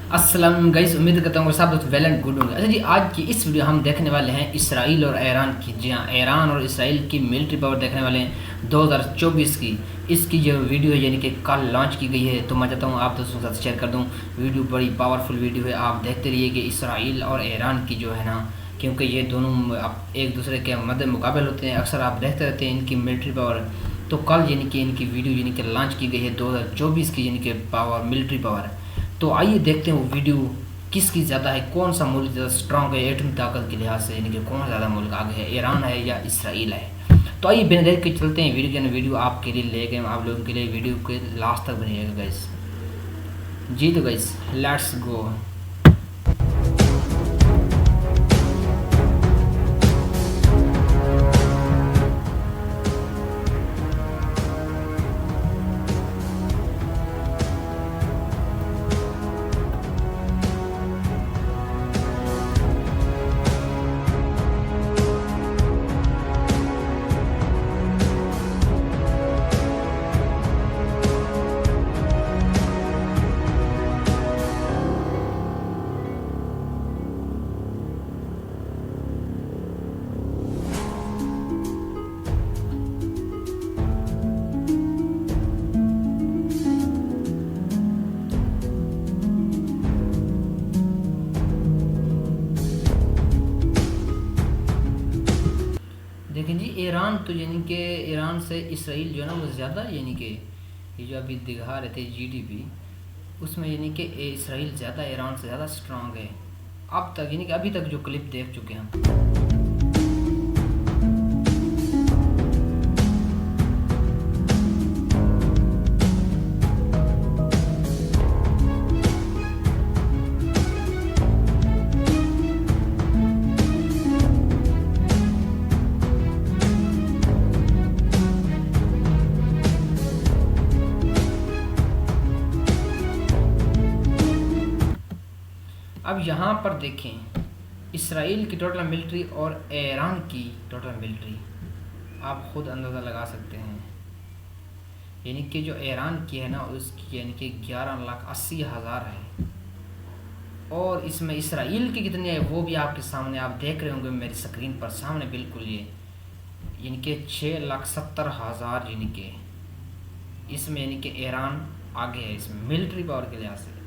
अस्सलाम गाइस, उम्मीद करता हूँ सब दोस्त वेल एंड गुड होंगे। अच्छा जी, आज की इस वीडियो हम देखने वाले हैं इसराइल और ईरान की। जी हाँ, ईरान और इसराइल की मिलिट्री पावर देखने वाले हैं 2024 की। इसकी जो वीडियो है यानी कि कल लॉन्च की गई है, तो मैं चाहता हूँ आप दोस्तों के साथ शेयर कर दूँ। वीडियो बड़ी पावरफुल वीडियो है, आप देखते रहिए कि इसराइल और ईरान की जो है ना, क्योंकि ये दोनों एक दूसरे के मद्दे मुकाबले होते हैं, अक्सर आप देखते रहते हैं इनकी मिलिट्री पावर। तो कल यानी कि इनकी वीडियो यानी कि लॉन्च की गई है 2024 की यानी कि पावर, मिलिट्री पावर। तो आइए देखते हैं वो वीडियो किसकी ज़्यादा है, कौन सा मुल्क ज़्यादा स्ट्रॉन्ग है एटमी ताकत के लिहाज से, यानी कि कौन ज़्यादा मुल्क आगे है, ईरान है या इसराइल है। तो आइए बिना देर के चलते हैं वीडियो के। वीडियो आपके लिए ले गए, आप लोगों के लिए वीडियो के लास्ट तक बनिएगा गाइस। जी तो गाइस, लेट्स गो। देखें जी, ईरान तो यानी कि ईरान से इसराइल जो है ना वो ज़्यादा, यानी कि ये जो अभी दिखा रहे थे जीडीपी, उसमें यानी कि इसराइल ज़्यादा ईरान से ज़्यादा स्ट्रांग है अब तक, यानी कि अभी तक जो क्लिप देख चुके हैं हम। अब यहाँ पर देखें इसराइल की टोटल मिलिट्री और ईरान की टोटल मिलिट्री, आप खुद अंदाज़ा लगा सकते हैं। यानी कि जो ईरान की है ना, उसकी यानी कि 11,80,000 है, और इसमें इसराइल की कितनी है वो भी आपके सामने आप देख रहे होंगे मेरी स्क्रीन पर सामने बिल्कुल। ये यानी कि 6,70,000, यानी कि इसमें यानी कि ईरान आगे है इसमें मिलिट्री पावर के लिहाज से।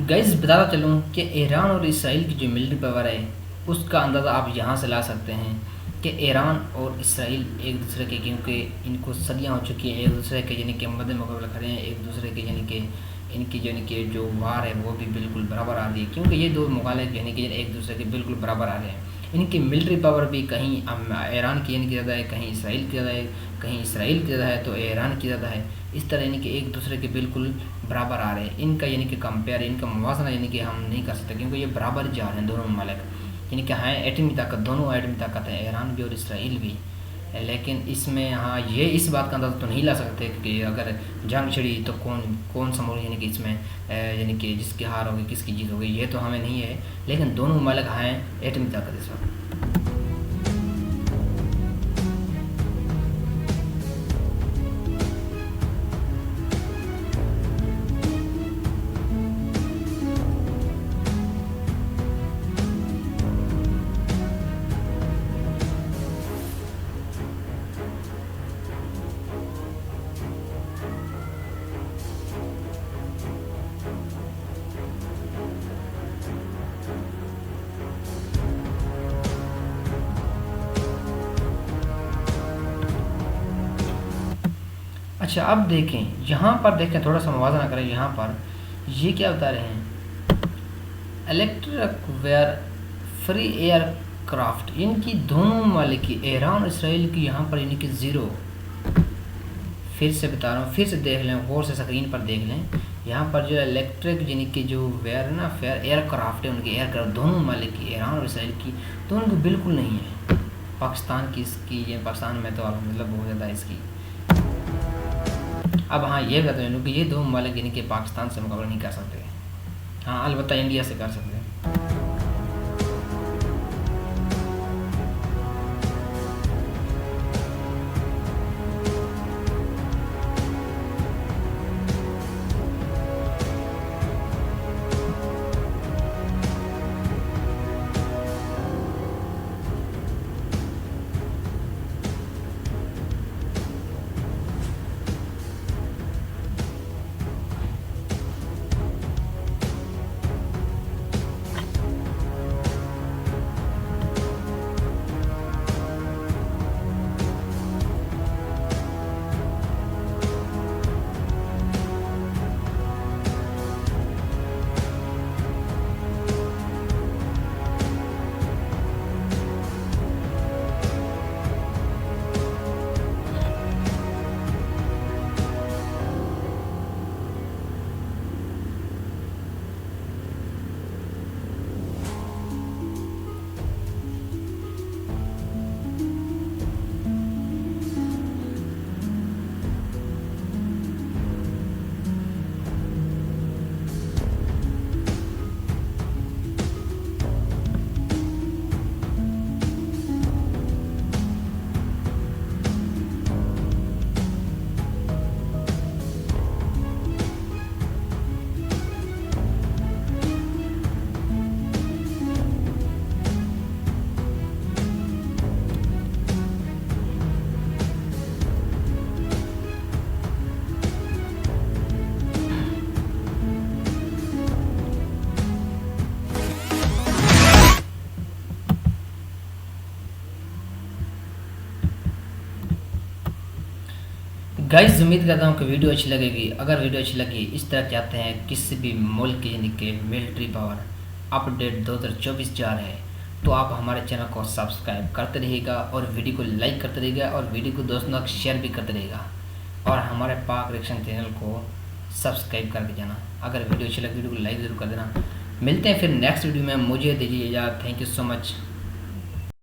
गाइस, बताता चलूँ कि ईरान और इसराइल की जो मिलिट्री पावर है उसका अंदाज़ा आप यहाँ से ला सकते हैं कि ईरान और इसराइल एक दूसरे के, क्योंकि इनको सदियाँ हो चुकी हैं एक दूसरे के यानी कि मद्दे मुकाबले खड़े हैं एक दूसरे के, यानी कि इनकी यानी कि जो वार है वो भी बिल्कुल बराबर आ रही है, क्योंकि ये दो मुखालिफ यानी कि एक दूसरे के बिल्कुल बराबर आ रहे हैं। इनकी मिलिट्री पावर भी कहीं ईरान की यानी कि ज़्यादा है, कहीं इसराइल की ज़्यादा है, कहीं इसराइल की ज़्यादा है तो ईरान की ज़्यादा है। इस तरह यानी कि एक दूसरे के बिल्कुल बराबर आ रहे हैं। इनका यानी कि कंपेयर, इनका मुवाजना यानी कि हम नहीं कर सकते, क्योंकि ये बराबर जा रहे हैं दोनों ममालिक, यानी कि हैं एटमी ताकत, दोनों एटमी ताकत है, ईरान भी और इसराइल भी। लेकिन इसमें हाँ ये इस बात का अंदाज़ा तो नहीं ला सकते कि अगर जंग छिड़ी तो कौन कौन सा मुल्क यानी कि इसमें यानी कि जिसकी हार होगी किसकी जीत होगी, ये तो हमें नहीं है। लेकिन दोनों ममालिक हैं एटमी ताकत इस वक्त। अच्छा अब देखें, यहाँ पर देखें, थोड़ा सा मुवाज़ना करें। यहाँ पर ये क्या बता रहे हैं, इलेक्ट्रिक वेयर फ्री एयरक्राफ्ट, इनकी दोनों ममालिक की, ईरान और इसराइल की यहाँ पर इनकी ज़ीरो। फिर से बता रहा हूँ, फिर से देख लें, गौर से स्क्रीन पर देख लें। यहाँ पर जो इलेक्ट्रिक यानी कि जो वेयर है ना, फेयर एयरक्राफ्ट है, उनकी एयरक्राफ्ट दोनों ममालिक की, ईरान और इसराइल की, तो उनको बिल्कुल नहीं है। पाकिस्तान की इसकी, ये पाकिस्तान में तो मतलब बहुत ज़्यादा इसकी। अब हाँ ये बता दूँ कि ये दो ममालिक यानी कि पाकिस्तान से मुकाबला नहीं कर सकते। हाँ अलबत्ता इंडिया से कर सकते हैं। गाइस उम्मीद करता हूँ कि वीडियो अच्छी लगेगी। अगर वीडियो अच्छी लगी, इस तरह चाहते हैं किसी भी मुल्क की यानी कि मिलिट्री पावर अपडेट 2024 जा रहे हैं, तो आप हमारे चैनल को सब्सक्राइब करते रहिएगा और वीडियो को लाइक करते रहिएगा और वीडियो को दोस्तों तक शेयर भी करते रहिएगा और हमारे पाक रिएक्शन चैनल को सब्सक्राइब करके जाना। अगर वीडियो अच्छी लगी वीडियो को लाइक ज़रूर कर देना। मिलते हैं फिर नेक्स्ट वीडियो में, मुझे दीजिए इजाज़त। Thank you so much.